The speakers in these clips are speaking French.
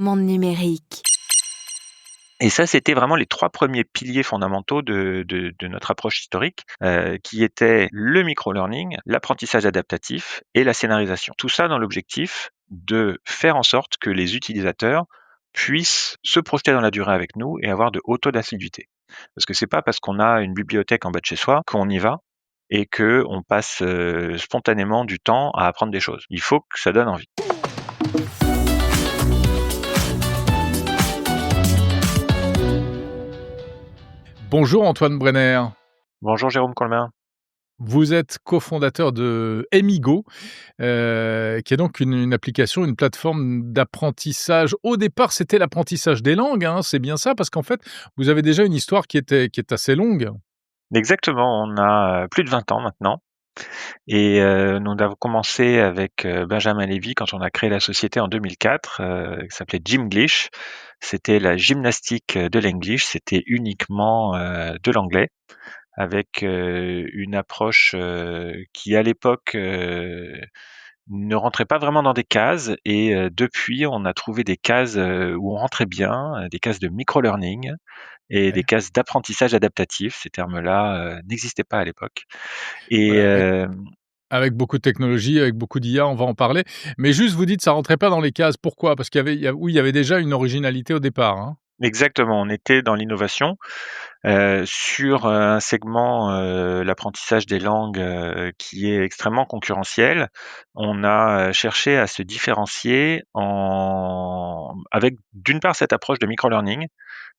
Monde numérique. Et ça, c'était vraiment les 3 premiers piliers fondamentaux de notre approche historique, qui étaient le micro-learning, l'apprentissage adaptatif et la scénarisation. Tout ça dans l'objectif de faire en sorte que les utilisateurs puissent se projeter dans la durée avec nous et avoir de hauts taux d'assiduité. Parce que c'est pas parce qu'on a une bibliothèque en bas de chez soi qu'on y va et qu'on passe, spontanément du temps à apprendre des choses. Il faut que ça donne envie. Bonjour Antoine Brenner. Bonjour Jérôme Colmin. Vous êtes cofondateur de Emigo, qui est donc une application, une plateforme d'apprentissage. Au départ, c'était l'apprentissage des langues, hein, c'est bien ça? Parce qu'en fait, vous avez déjà une histoire qui est assez longue. Exactement, on a, plus de 20 ans maintenant et nous avons commencé avec, Benjamin Lévy quand on a créé la société en 2004, qui s'appelait Gymglish. C'était la gymnastique de l'English, c'était uniquement, de l'anglais avec, une approche, qui à l'époque, ne rentrait pas vraiment dans des cases et depuis on a trouvé des cases, où on rentrait bien, des cases de micro-learning et des Ouais. cases d'apprentissage adaptatif. Ces termes-là, n'existaient pas à l'époque et Ouais, avec beaucoup de technologie, avec beaucoup d'IA, on va en parler. Mais juste, vous dites, ça rentrait pas dans les cases. Pourquoi? Parce qu'il y avait déjà une originalité au départ, hein? exactement, on était dans l'innovation, sur, un segment, l'apprentissage des langues, qui est extrêmement concurrentiel. On a, cherché à se différencier avec d'une part cette approche de micro-learning,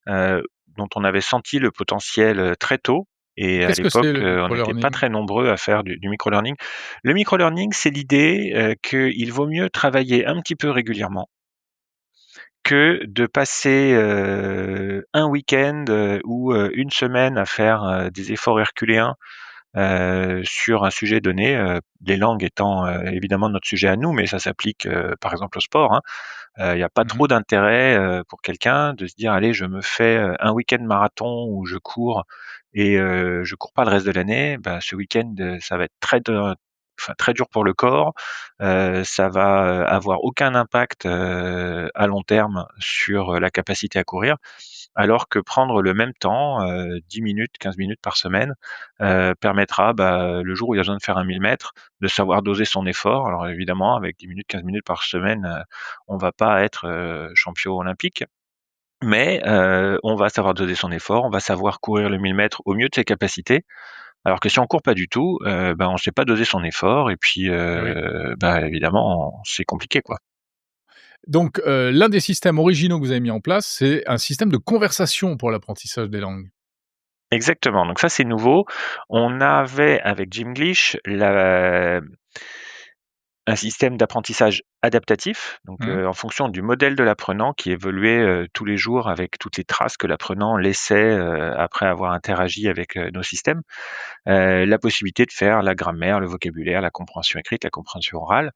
dont on avait senti le potentiel, très tôt et à Qu'est-ce que c'est l'époque, le on n'était pas micro-learning? très nombreux à faire du micro-learning. Le micro-learning, c'est l'idée, qu'il vaut mieux travailler un petit peu régulièrement que de passer, un week-end, ou, une semaine à faire, des efforts herculéens, sur un sujet donné, les langues étant, évidemment notre sujet à nous, mais ça s'applique, par exemple au sport, hein. Il n'y a pas Mmh. trop d'intérêt, pour quelqu'un de se dire: «Allez, je me fais, un week-end marathon où je cours et je cours pas le reste de l'année». Bah, ce week-end, ça va être très dur pour le corps, ça va, avoir aucun impact, à long terme sur, la capacité à courir. Alors que prendre le même temps, 10 minutes, 15 minutes par semaine, permettra, bah, le jour où il y a besoin de faire un 1000 mètres, de savoir doser son effort. Alors évidemment, avec 10 minutes, 15 minutes par semaine, on va pas être, champion olympique, mais on va savoir doser son effort, on va savoir courir le 1000 mètres au mieux de ses capacités. Alors que si on court pas du tout, ben, on sait pas doser son effort et puis, Eh oui. bah, évidemment, c'est compliqué, quoi. Donc, l'un des systèmes originaux que vous avez mis en place, c'est un système de conversation pour l'apprentissage des langues. Exactement, donc ça, c'est nouveau. On avait avec Gymglish un système d'apprentissage adaptatif, donc Mmh. en fonction du modèle de l'apprenant qui évoluait, tous les jours avec toutes les traces que l'apprenant laissait, après avoir interagi avec, nos systèmes. La possibilité de faire la grammaire, le vocabulaire, la compréhension écrite, la compréhension orale.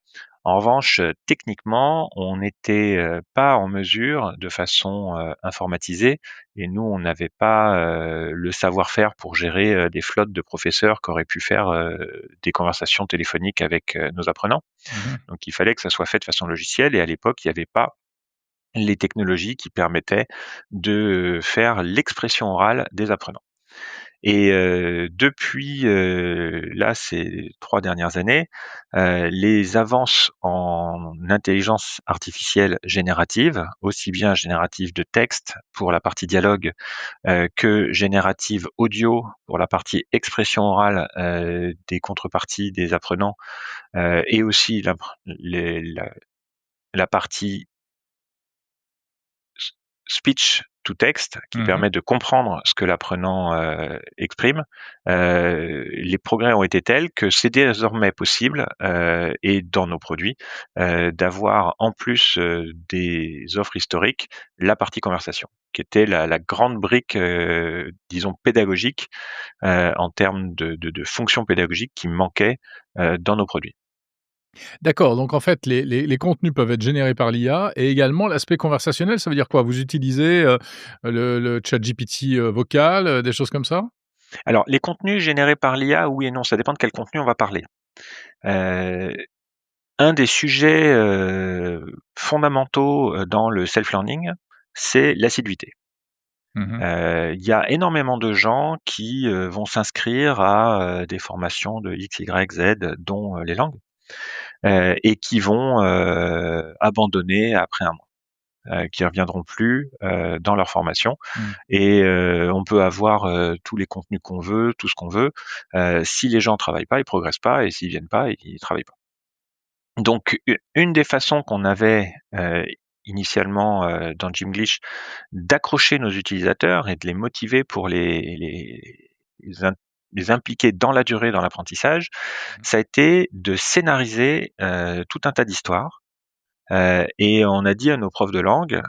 En revanche, techniquement, on n'était, pas en mesure de façon, informatisée et nous, on n'avait pas, le savoir-faire pour gérer, des flottes de professeurs qui auraient pu faire, des conversations téléphoniques avec, nos apprenants. Mmh. Donc il fallait que ça soit fait de façon logicielle et à l'époque, il n'y avait pas les technologies qui permettaient de faire l'expression orale des apprenants. Et depuis, là, ces 3 dernières années, les avances en intelligence artificielle générative, aussi bien générative de texte pour la partie dialogue, que générative audio pour la partie expression orale, des contreparties des apprenants, et aussi la partie speech to text qui Mmh. permet de comprendre ce que l'apprenant, exprime. Les progrès ont été tels que c'est désormais possible, et dans nos produits, d'avoir en plus, des offres historiques, la partie conversation, qui était la grande brique, disons pédagogique, en termes de fonction pédagogique qui manquait, dans nos produits. D'accord, donc en fait, les contenus peuvent être générés par l'IA et également l'aspect conversationnel, ça veut dire quoi? Vous utilisez, le ChatGPT, vocal, des choses comme ça? Alors les contenus générés par l'IA, oui et non, ça dépend de quel contenu on va parler. Heu Un des sujets, fondamentaux, dans le self-learning, c'est l'assiduité. Mmh. Il y a énormément de gens qui, vont s'inscrire à, des formations de X, Y, Z, dont, les langues, et qui vont, abandonner après un mois, qui reviendront plus, dans leur formation Mmh. et on peut avoir, tous les contenus qu'on veut, tout ce qu'on veut, si les gens travaillent pas, ils progressent pas et s'ils viennent pas, ils travaillent pas. Donc une des façons qu'on avait, initialement, dans Gymglish d'accrocher nos utilisateurs et de les motiver pour les im les impliquer dans la durée dans l'apprentissage, Mmh. ça a été de scénariser, tout un tas d'histoires, et on a dit à nos profs de langue: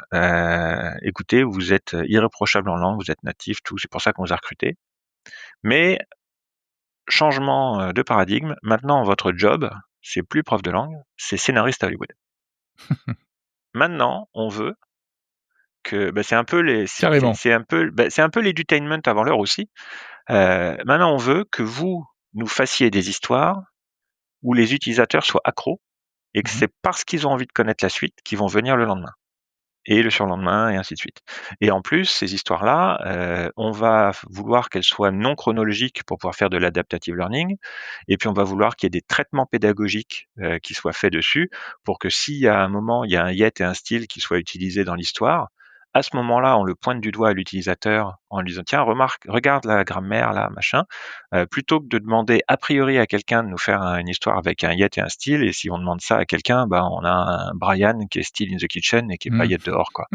«Écoutez, vous êtes irréprochables en langue, vous êtes natifs, tout, c'est pour ça qu'on vous a recrutés. Mais changement, de paradigme, maintenant votre job, c'est plus prof de langue, c'est scénariste à Hollywood. Maintenant, on veut que» c'est un peu Carrément. c'est un peu l'edutainment avant l'heure aussi. Maintenant, on veut que vous nous fassiez des histoires où les utilisateurs soient accros et que Mmh. c'est parce qu'ils ont envie de connaître la suite qu'ils vont venir le lendemain et le surlendemain et ainsi de suite. Et en plus, ces histoires-là, on va vouloir qu'elles soient non chronologiques pour pouvoir faire de l'adaptative learning et puis on va vouloir qu'il y ait des traitements pédagogiques, qui soient faits dessus pour que s'il y a un moment, il y a un yet et un still qui soient utilisés dans l'histoire, à ce moment-là, on le pointe du doigt à l'utilisateur en lui disant: «Tiens, regarde la grammaire là, machin», plutôt que de demander a priori à quelqu'un de nous faire une histoire avec un yet et un still et si on demande ça à quelqu'un, on a un Brian qui est still in the kitchen et qui est pas Mmh. yet dehors, quoi.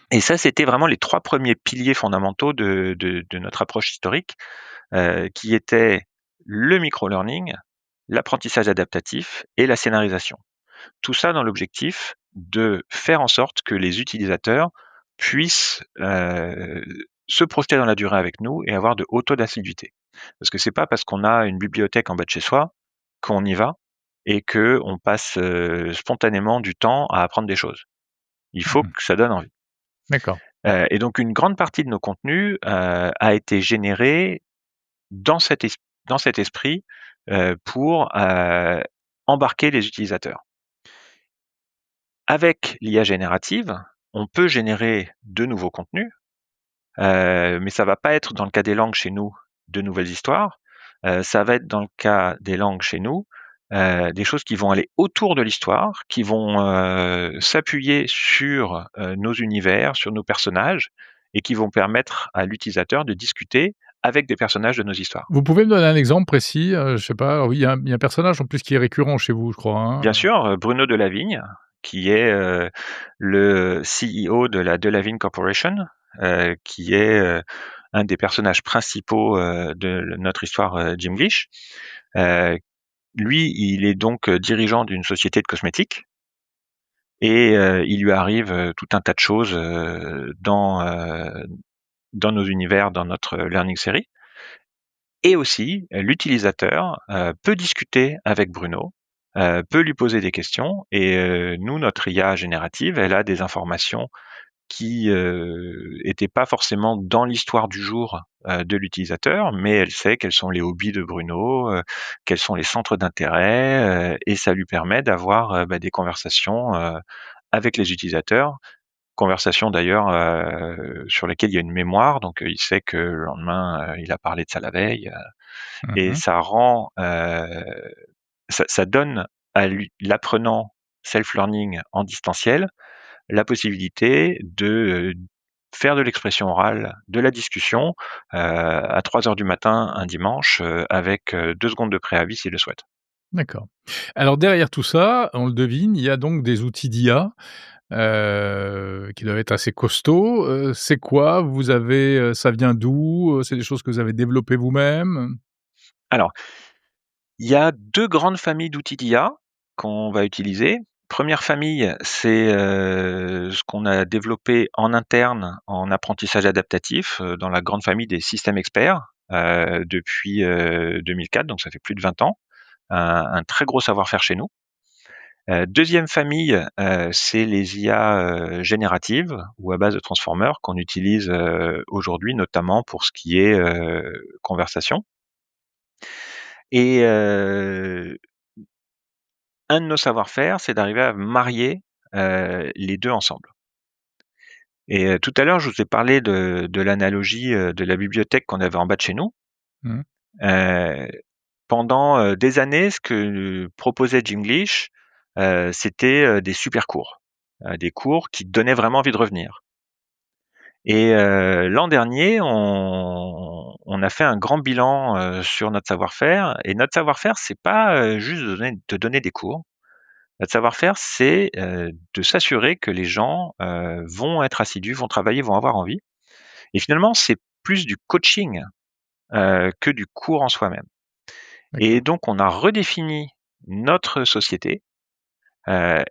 Et ça, c'était vraiment les 3 premiers piliers fondamentaux de notre approche historique, qui étaient le micro-learning, l'apprentissage adaptatif et la scénarisation. Tout ça dans l'objectif de faire en sorte que les utilisateurs puissent, se projeter dans la durée avec nous et avoir de hauts taux d'assiduité. Parce que c'est pas parce qu'on a une bibliothèque en bas de chez soi qu'on y va et qu'on passe, spontanément du temps à apprendre des choses. Il faut Mmh. que ça donne envie. D'accord. Et donc une grande partie de nos contenus, a été générée dans cet esprit, pour, embarquer les utilisateurs. Avec l'IA générative, on peut générer de nouveaux contenus, mais ça va pas être dans le cas des langues chez nous, de nouvelles histoires. Ça va être dans le cas des langues chez nous, des choses qui vont aller autour de l'histoire, qui vont, s'appuyer sur, nos univers, sur nos personnages et qui vont permettre à l'utilisateur de discuter avec des personnages de nos histoires. Vous pouvez me donner un exemple précis? Je sais pas, oui, il y a un personnage en plus qui est récurrent chez vous, je crois, Bien hein? sûr, Bruno Delavigne, qui est, le CEO de la Delavigne Corporation, qui est, un des personnages principaux, de notre histoire, Gymglish. Heu, Lui, il est donc, dirigeant d'une société de cosmétiques et il lui arrive, tout un tas de choses, dans nos univers, dans notre learning series et aussi l'utilisateur, peut discuter avec Bruno, peut lui poser des questions et nous, notre IA générative, elle a des informations qui, étaient pas forcément dans l'histoire du jour, de l'utilisateur, mais elle sait quels sont les hobbies de Bruno, quels sont les centres d'intérêt, et ça lui permet d'avoir, des conversations, avec les utilisateurs. Conversations d'ailleurs, sur lesquelles il y a une mémoire, donc il sait que le lendemain, il a parlé de ça la veille, et Mmh. ça rend, ça donne à l'apprenant self-learning en distanciel la possibilité de, faire de l'expression orale, de la discussion, à 3 heures du matin un dimanche, avec, 2 secondes de préavis s'il le souhaite. D'accord. Alors derrière tout ça, on le devine, il y a donc des outils d'IA, qui doivent être assez costauds. C'est quoi? Vous avez, ça vient d'où? C'est des choses que vous avez développées vous-même? Alors, il y a 2 grandes familles d'outils d'IA qu'on va utiliser. Première famille, c'est, ce qu'on a développé en interne en apprentissage adaptatif, dans la grande famille des systèmes experts, depuis, 2004, donc ça fait plus de 20 ans. Un très gros savoir-faire chez nous. 2e famille, c'est les IA, génératives ou à base de transformers qu'on utilise, aujourd'hui, notamment pour ce qui est, conversation et un de nos savoir-faire, c'est d'arriver à marier les 2 ensemble. Et tout à l'heure, je vous ai parlé de l'analogie de la bibliothèque qu'on avait en bas de chez nous. Mmh. Euh, Pendant des années, ce que proposait Jinglish, c'était des super cours, des cours qui donnaient vraiment envie de revenir. Et l'an dernier, on a fait un grand bilan sur notre savoir-faire. Et notre savoir-faire, c'est pas juste de donner des cours. Notre savoir-faire, c'est de s'assurer que les gens vont être assidus, vont travailler, vont avoir envie. Et finalement, c'est plus du coaching que du cours en soi-même. Et D'accord. donc, on a redéfini notre société.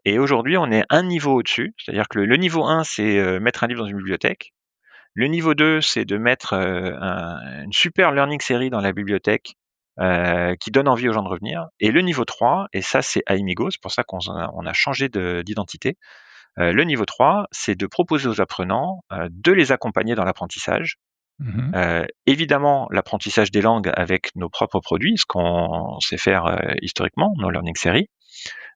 Et aujourd'hui, on est un niveau au-dessus. C'est-à-dire que le niveau 1, c'est mettre un livre dans une bibliothèque. Le niveau 2, c'est de mettre une super learning série dans la bibliothèque qui donne envie aux gens de revenir. Et le niveau 3, et ça c'est Aimigo, c'est pour ça on a changé d'identité. Le niveau 3, c'est de proposer aux apprenants de les accompagner dans l'apprentissage. Mmh. Évidemment, l'apprentissage des langues avec nos propres produits, ce qu'on sait faire historiquement, nos learning series,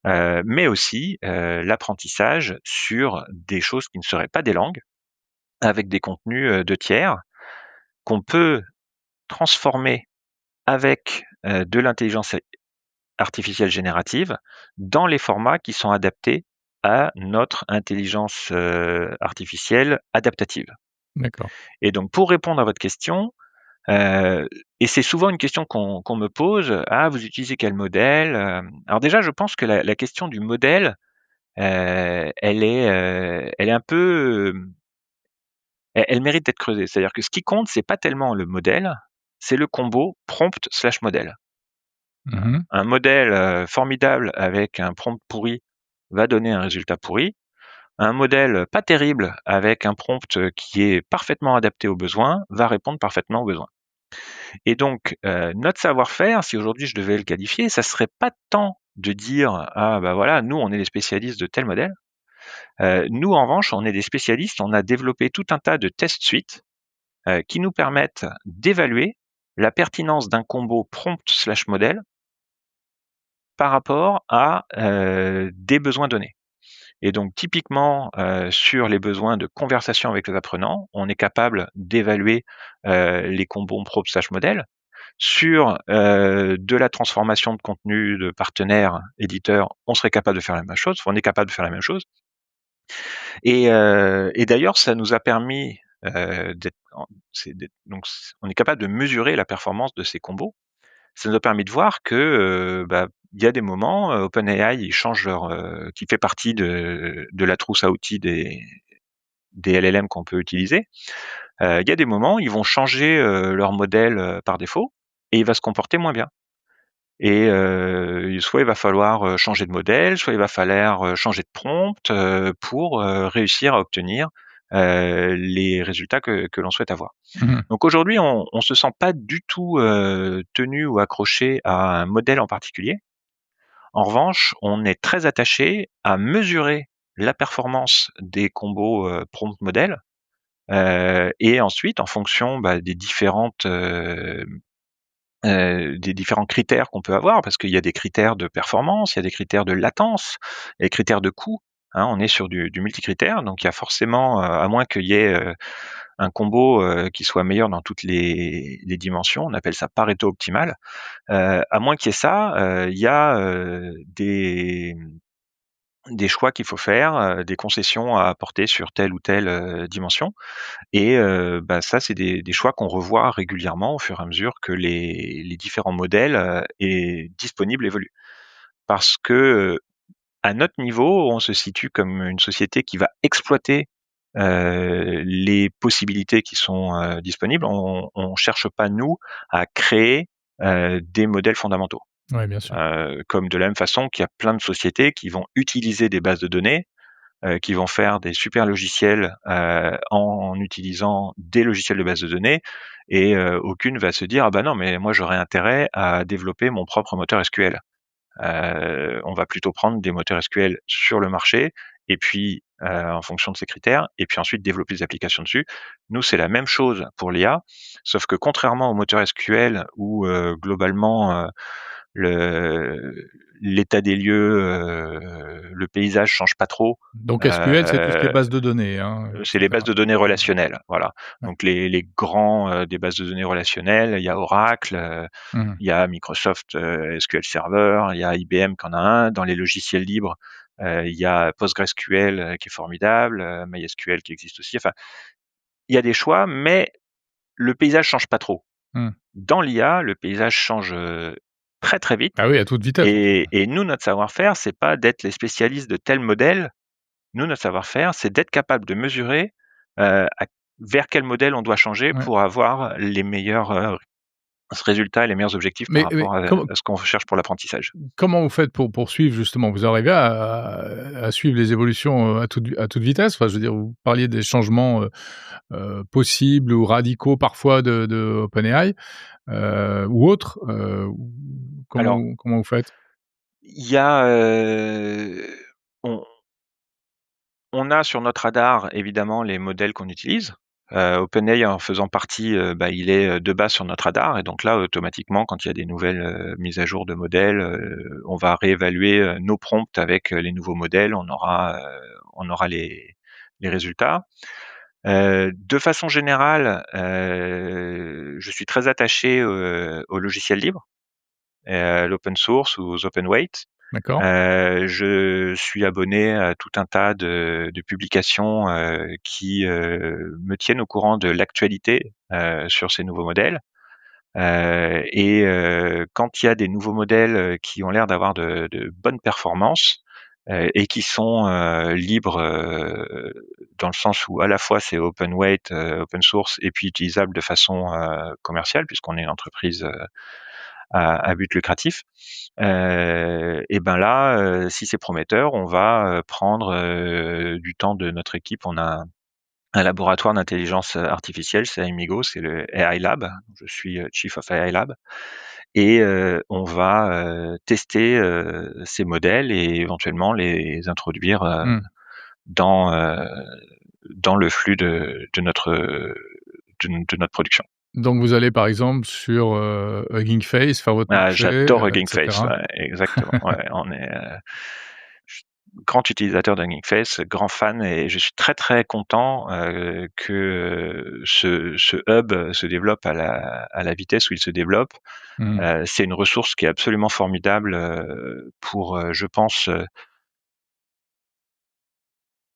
mais aussi l'apprentissage sur des choses qui ne seraient pas des langues, avec des contenus de tiers qu'on peut transformer avec de l'intelligence artificielle générative dans les formats qui sont adaptés à notre intelligence artificielle adaptative. D'accord. Et donc, pour répondre à votre question, et c'est souvent une question qu'on me pose, ah, vous utilisez quel modèle? Alors déjà, je pense que la question du modèle, elle est un peu, elle mérite d'être creusée. C'est-à-dire que ce qui compte, c'est pas tellement le modèle, c'est le combo prompt/modèle. Mmh. Un modèle formidable avec un prompt pourri va donner un résultat pourri. Un modèle pas terrible avec un prompt qui est parfaitement adapté aux besoins va répondre parfaitement aux besoins. Et donc, notre savoir-faire, si aujourd'hui je devais le qualifier, ça serait pas tant de dire ah bah voilà, nous on est les spécialistes de tel modèle. Nous en revanche, on est des spécialistes, on a développé tout un tas de test suites qui nous permettent d'évaluer la pertinence d'un combo prompt/modèle par rapport à des besoins donnés. Et donc typiquement sur les besoins de conversation avec les apprenants, on est capable d'évaluer les combos prompt/modèle. Sur de la transformation de contenu de partenaires éditeurs, on serait capable de faire la même chose. Enfin, on est capable de faire la même chose. Et d'ailleurs, ça nous a permis donc on est capable de mesurer la performance de ces combos. Ça nous a permis de voir que il y a des moments, OpenAI, ils changent qui fait partie de la trousse à outils des LLM qu'on peut utiliser. Il y a des moments, ils vont changer leur modèle par défaut et il va se comporter moins bien. Et soit il va falloir changer de modèle, soit il va falloir changer de prompt pour réussir à obtenir les résultats que l'on souhaite avoir. Mmh. Donc aujourd'hui, on se sent pas du tout tenu ou accroché à un modèle en particulier. En revanche, on est très attaché à mesurer la performance des combos prompt modèle et ensuite, en fonction des différents critères qu'on peut avoir, parce qu'il y a des critères de performance, il y a des critères de latence, il y a des critères de coût. Hein, on est sur du multicritère, donc il y a forcément, à moins qu'il y ait un combo qui soit meilleur dans toutes les dimensions, on appelle ça Pareto optimal. À moins qu'il y ait ça, il y a des choix qu'il faut faire, des concessions à apporter sur telle ou telle dimension. Et ça, c'est des choix qu'on revoit régulièrement au fur et à mesure que les différents modèles disponibles évoluent. Parce que à notre niveau, on se situe comme une société qui va exploiter les possibilités qui sont disponibles. On cherche pas, nous, à créer des modèles fondamentaux. Ouais, bien sûr. Comme de la même façon qu'il y a plein de sociétés qui vont utiliser des bases de données, qui vont faire des super logiciels en utilisant des logiciels de base de données, et aucune va se dire ah bah non mais moi j'aurais intérêt à développer mon propre moteur SQL. On va plutôt prendre des moteurs SQL sur le marché et puis en fonction de ces critères, et puis ensuite développer des applications dessus. Nous, c'est la même chose pour l'IA, sauf que contrairement au moteur SQL où globalement l'état des lieux, le paysage change pas trop. Donc SQL, c'est tout ce qui est Euh, base de données, hein, et c'est les bases cetera. de données relationnelles, voilà. Ouais. Donc les grands des bases de données relationnelles, il y a Oracle, Mmh. il y a Microsoft SQL Server, il y a IBM qui en a un. Dans les logiciels libres, il y a PostgreSQL qui est formidable, MySQL qui existe aussi. Enfin, il y a des choix, mais le paysage change pas trop. Mmh. Dans l'IA, le paysage change très très vite. Ah oui, à toute vitesse, en fait. Et nous, notre savoir-faire, c'est pas d'être les spécialistes de tel modèle. Nous, notre savoir-faire, c'est d'être capable de mesurer vers quel modèle on doit changer Ouais. pour avoir les meilleurs résultats et les meilleurs objectifs par Mais rapport à com ce qu'on cherche pour l'apprentissage. comment vous faites pour suivre justement? Vous arrivez à suivre les évolutions, à toute vitesse? Enfin, je veux dire, vous parliez des changements, possibles ou radicaux parfois de OpenAI, ou autres, ou Alors, comment vous faites? il y a, on on a sur notre radar évidemment les modèles qu'on utilise. OpenAI en faisant partie, il est de base sur notre radar et donc là automatiquement quand il y a des nouvelles mises à jour de modèles, on va réévaluer nos prompts avec les nouveaux modèles. On aura les résultats. De façon générale, je suis très attaché aux logiciels libres, à l'open source ou aux open weight. D'accord. Je suis abonné à tout un tas de publications qui me tiennent au courant de l'actualité sur ces nouveaux modèles. Quand il y a des nouveaux modèles qui ont l'air d'avoir de bonnes performances et qui sont libres dans le sens où à la fois c'est open weight, open source et puis utilisable de façon commerciale puisqu'on est une entreprise à but lucratif. Et ben là, si c'est prometteur, on va prendre du temps de notre équipe. On a un laboratoire d'intelligence artificielle, c'est Imigo, c'est le AI Lab. Je suis Chief of AI Lab et on va tester ces modèles et éventuellement les introduire Mmh. dans dans le flux de notre production. Donc vous allez par exemple sur, Hugging Face faire votre Ah, marché, j'adore et Hugging Face, cetera? ouais, exactement. Ouais, on est je suis grand utilisateur de Hugging Face, grand fan et je suis très, très content, que ce hub se développe à la vitesse où il se développe. Mmh. C'est une ressource qui est absolument formidable, pour, je pense,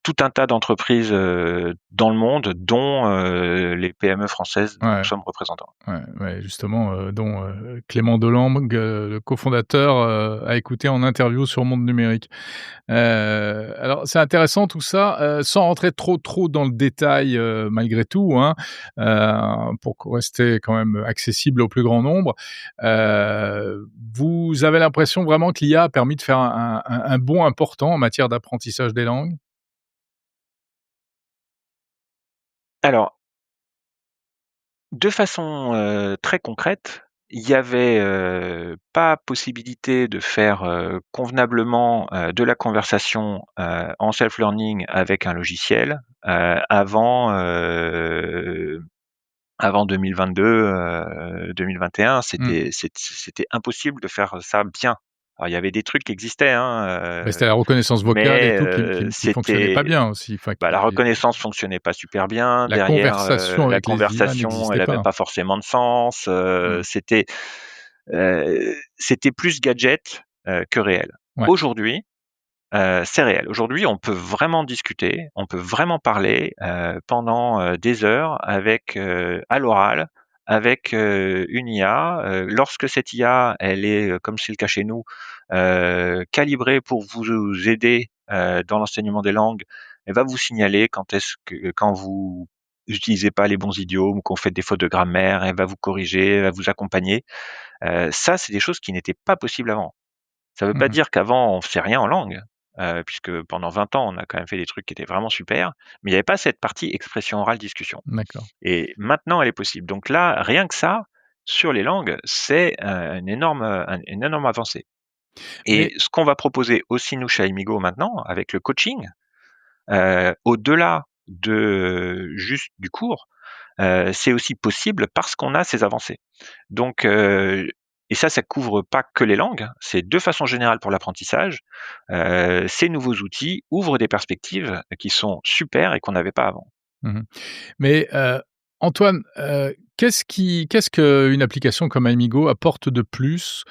tout un tas d'entreprises, dans le monde, dont, les PME françaises dont nous Ouais. sommes représentants. Ouais, ouais, justement, dont, Clément Delangue, le cofondateur, a écouté en interview sur Monde Numérique. Alors c'est intéressant tout ça, sans rentrer trop dans le détail, malgré tout, hein, pour rester quand même accessible au plus grand nombre. Vous avez l'impression vraiment que l'IA a permis de faire un bond important en matière d'apprentissage des langues? Alors, de façon, très concrète, il y avait, pas possibilité de faire, convenablement, de la conversation, en self-learning avec un logiciel, avant 2022, 2021. Mmh. C'était impossible de faire ça bien. Alors il y avait des trucs qui existaient, hein, Bah, c'était la reconnaissance vocale et mais tout qui fonctionnait pas c'était bien aussi, enfin la qui reconnaissance fonctionnait pas super bien. la Derrière, conversation la avec les IA conversation, elle n'existait avait pas. pas forcément de sens. Mmh. C'était plus gadget que réel. Ouais. Aujourd'hui, c'est réel. Aujourd'hui, on peut vraiment discuter, on peut vraiment parler pendant des heures avec à l'oral avec une IA. Lorsque cette IA, elle est comme c'est le cas chez nous, calibrée pour vous aider dans l'enseignement des langues, elle va vous signaler quand vous utilisez pas les bons idiomes ou qu'on fait des fautes de grammaire, elle va vous corriger, elle va vous accompagner. Ça, c'est des choses qui n'étaient pas possibles avant. Ça ne veut pas Mmh. dire qu'avant on faisait rien en langue, puisque pendant 20 ans, on a quand même fait des trucs qui étaient vraiment super, mais il n'y avait pas cette partie expression orale, discussion. D'accord. Et maintenant, elle est possible. Donc là, rien que ça, sur les langues, c'est une énorme avancée. Et Mais ce qu'on va proposer aussi nous chez Amigo maintenant, avec le coaching, au-delà de juste du cours, c'est aussi possible parce qu'on a ces avancées. Donc et ça couvre pas que les langues, hein, c'est de façon générale pour l'apprentissage. Ces nouveaux outils ouvrent des perspectives qui sont super et qu'on n'avait pas avant. Mmh. Mais, Antoine, qu'est-ce qu'une application comme Amigo apporte de plus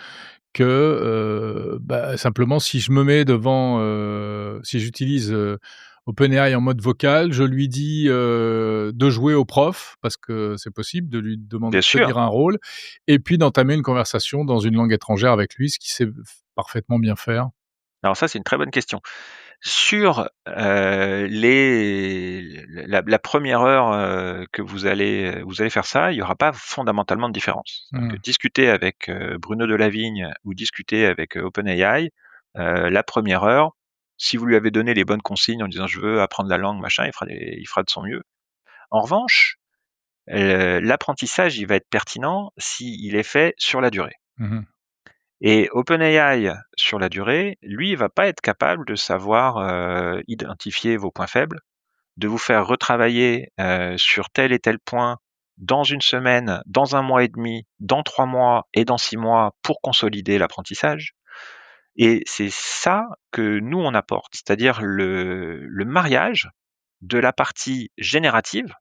que, simplement si je me mets devant, si j'utilise, OpenAI en mode vocal, je lui dis, de jouer au prof, parce que c'est possible de lui demander Bien de tenir sûr. un rôle et puis d'entamer une conversation dans une langue étrangère avec lui, ce qu'il sait parfaitement bien faire. Alors ça, c'est une très bonne question. Sur, la 1re heure, que vous allez faire ça, il y aura pas fondamentalement de différence. C'est-à-dire que Mmh. discuter avec, Bruno Delavigne ou discuter avec, OpenAI, la 1re heure, si vous lui avez donné les bonnes consignes en disant: «Je veux apprendre la langue, machin», il fera de son mieux. En revanche, l'apprentissage, il va être pertinent s'il est fait sur la durée. Mmh. Et OpenAI, sur la durée, lui, il va pas être capable de savoir, identifier vos points faibles, de vous faire retravailler, sur tel et tel point dans 1 semaine, dans 1 mois et demi, dans 3 mois et dans 6 mois pour consolider l'apprentissage. Et c'est ça que nous, on apporte, c'est-à-dire le mariage de la partie générative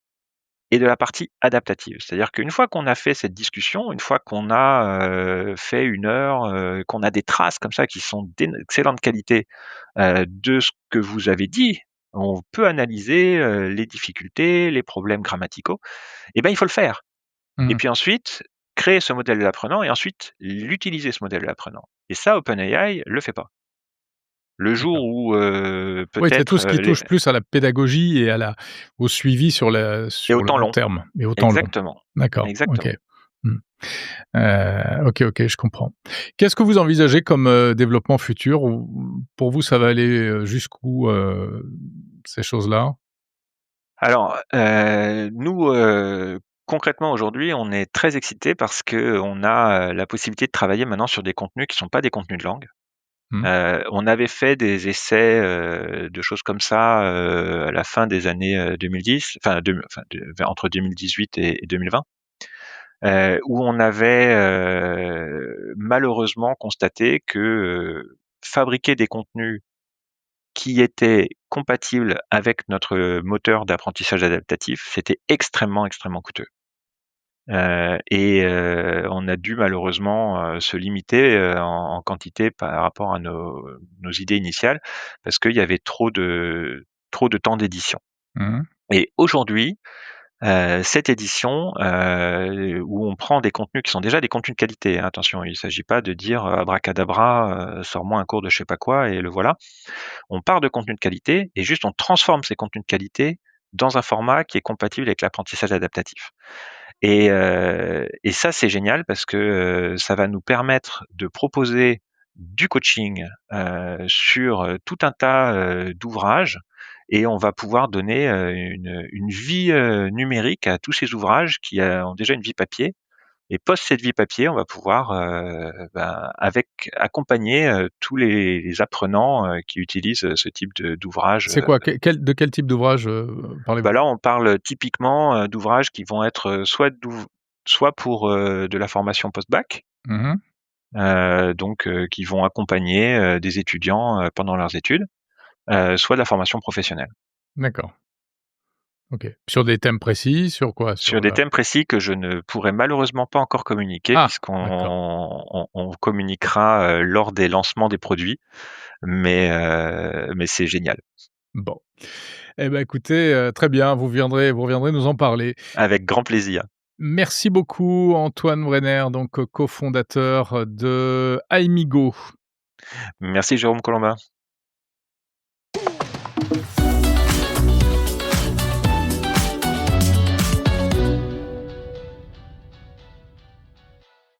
et de la partie adaptative. C'est-à-dire qu'une fois qu'on a fait cette discussion, une fois qu'on a, fait 1 heure, qu'on a des traces comme ça qui sont d'excellente qualité, de ce que vous avez dit, on peut analyser, les difficultés, les problèmes grammaticaux, et ben, il faut le faire. Et Mmh. puis ensuite, créer ce modèle de l'apprenant et ensuite l'utiliser ce modèle de l'apprenant. Et ça, OpenAI le fait pas. Le jour D'accord. où, Oui, c'est tout peut-être, ce qui touche plus à la pédagogie et au suivi et au sur le temps long long. terme et au temps long. Exactement, D'accord, OK. exactement. Mmh. OK, OK, je comprends. Qu'est-ce que vous envisagez comme, développement futur? Ou pour vous, ça va aller, jusqu'où, ces choses-là? Alors, nous, concrètement aujourd'hui, on est très excités parce qu'on a, la possibilité de travailler maintenant sur des contenus qui sont pas des contenus de langue. Mmh. On avait fait des essais, de choses comme ça, à la fin des années, 2010, entre 2018 et 2020, où on avait, malheureusement constaté que, fabriquer des contenus qui étaient compatibles avec notre moteur d'apprentissage adaptatif, c'était extrêmement, extrêmement coûteux. On a dû malheureusement, se limiter, en quantité par rapport à nos idées initiales, parce qu'il y avait trop de temps d'édition. Mmh. Et aujourd'hui, cette édition, où on prend des contenus qui sont déjà des contenus de qualité, hein, attention, il ne s'agit pas de dire, abracadabra, sors-moi un cours de je sais pas quoi et le voilà. On part de contenus de qualité et juste on transforme ces contenus de qualité dans un format qui est compatible avec l'apprentissage adaptatif. Et ça, c'est génial parce que, ça va nous permettre de proposer du coaching, sur, tout un tas, d'ouvrages, et on va pouvoir donner, une vie, numérique à tous ces ouvrages qui, ont déjà une vie papier, et post cette vie papier, on va pouvoir, accompagner, tous les apprenants, qui utilisent, ce type d'ouvrage. C'est quoi? De quel type d'ouvrage, parlez-vous? Là, on parle typiquement, d'ouvrages qui vont être, soit pour, de la formation post-bac, Mmh. qui vont accompagner, des étudiants, pendant leurs études, soit de la formation professionnelle. D'accord. OK. Sur des thèmes précis? Sur quoi? Sur Sur, des thèmes précis que je ne pourrai malheureusement pas encore communiquer, ah! puisqu'on D'accord. on communiquera, lors des lancements des produits, mais c'est génial. Bon. Eh ben, écoutez, très bien, vous reviendrez nous en parler. Avec grand plaisir. Merci beaucoup Antoine Brenner, donc, cofondateur de Aimigo. Merci Jérôme Colombin.